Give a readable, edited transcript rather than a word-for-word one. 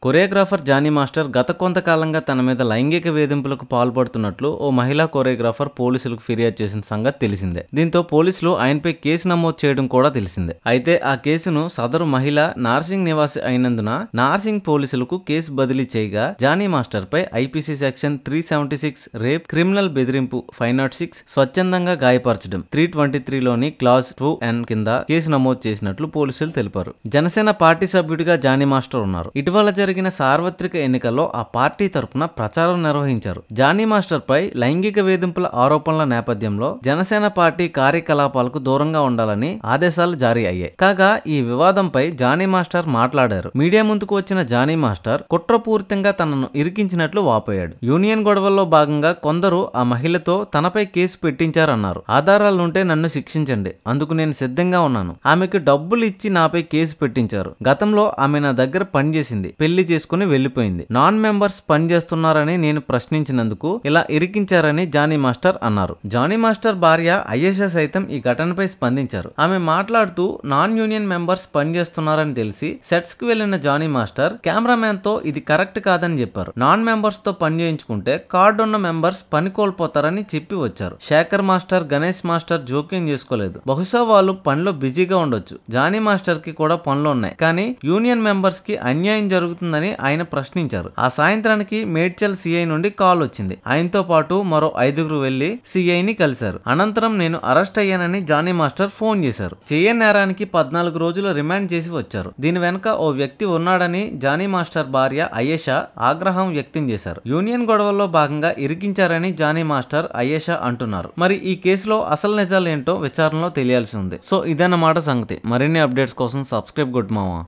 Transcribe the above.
Choreographer Johnny master గత కొంతకాలంగా తన మీద లైంగిక వేధింపులకు పాల్పడుతున్నట్లు ఓ మహిళా కొరియోగ్రాఫర్ పోలీసులకు ఫిర్యాదు చేసిన సంగతి తెలిసిందే. దీంతో పోలీసులు ఆయనపై కేసు నమోదు చేయడం కూడా తెలిసిందే. అయితే ఆ కేసును సదరు మహిళ నార్సింగ్ నివాసి అయినందున నార్సింగ్ పోలీసులకు కేసు బదిలీ చేయగా జానీ మాస్టర్ పై ఐపీసీ సెక్షన్ 376 రేప్, క్రిమినల్ బెదిరింపు 506, స్వచ్ఛందంగా గాయపరచడం 323లోని క్లాజ్ 2N కింద కేసు నమోదు చేసినట్లు పోలీసులు తెలిపారు. జనసేన పార్టీ సభ్యుడిగా జానీ మాస్టర్ ఉన్నారు. ఇటీవల జరిగిన సార్వత్రిక ఎన్నికల్లో ఆ పార్టీ తరపున ప్రచారం నిర్వహించారు. జానీ మాస్టర్ పై లైంగిక వేధింపుల ఆరోపణల నేపథ్యంలో జనసేన పార్టీ కార్యకలాపాలకు దూరంగా ఉండాలని ఆదేశాలు జారీ అయ్యాయి. కాగా ఈ వివాదంపై జానీ మాస్టర్ మాట్లాడారు. మీడియా ముందుకు వచ్చిన జానీ మాస్టర్ కుట్రపూరితంగా తనను ఇరికించినట్లు వాపోయాడు. యూనియన్ గొడవల్లో భాగంగా కొందరు ఆ మహిళతో తనపై కేసు పెట్టించారన్నారు. ఆధారాలుంటే నన్ను శిక్షించండి, అందుకు నేను సిద్ధంగా ఉన్నాను. ఆమెకు డబ్బులు ఇచ్చి నాపై కేసు పెట్టించారు. గతంలో ఆమె నా దగ్గర పనిచేసింది, పెళ్లి చేసుకుని వెళ్లిపోయింది. నాన్ మెంబర్స్ పనిచేస్తున్నారని నేను ప్రశ్నించినందుకు ఇలా ఇరికించారని జానీ మాస్టర్ అన్నారు. జానీ మాస్టర్ భార్య అయేషా సైతం ఈ ఘటనపై స్పందించారు. ఆమె మాట్లాడుతూ నాన్ యూనియన్ మెంబర్స్ పనిచేస్తున్నారని తెలిసి సెట్స్ కి వెళ్లిన జానీ మాస్టర్ కెమెరామెన్ తో ఇది కరెక్ట్ కాదని చెప్పారు. నాన్ మెంబర్స్ తో పని చేయించుకుంటే కార్డు ఉన్న మెంబర్స్ పని కోల్పోతారని చెప్పి వచ్చారు. శేఖర్ మాస్టర్, గణేష్ మాస్టర్ జోక్యం చేసుకోలేదు. బహుశా వాళ్ళు పనిలో బిజీగా ఉండొచ్చు. జానీ మాస్టర్ కి కూడా పనులు ఉన్నాయి, కానీ యూనియన్ మెంబర్స్ కి అన్యాయం జరుగుతుందని ఆయన ప్రశ్నించారు. ఆ సాయంత్రానికి మేడ్చల్ సిఐ నుండి కాల్ వచ్చింది. ఆయనతో పాటు మరో 5గురు వెళ్లి సిఐని కలిశారు. అనంతరం నేను అరెస్ట్ అయ్యానని జానీ మాస్టర్ ఫోన్ చేశారు. చేయని నేరానికి 14 రోజులు రిమాండ్ చేసి వచ్చారు. దీని వెనుక ఓ వ్యక్తి ఉన్నాడని జానీ మాస్టర్ భార్య అయేషా ఆగ్రహం వ్యక్తం చేశారు. యూనియన్ గొడవల్లో భాగంగా ఇరికించారని జానీ మాస్టర్, అయేషా అంటున్నారు. మరి ఈ కేసులో అసలు నిజాలు ఏంటో విచారణలో తెలియాల్సి ఉంది. సో ఇదన్నమాట సంగతి. మరిన్ని అప్డేట్స్ కోసం సబ్స్క్రైబ్ కొట్టు మావా.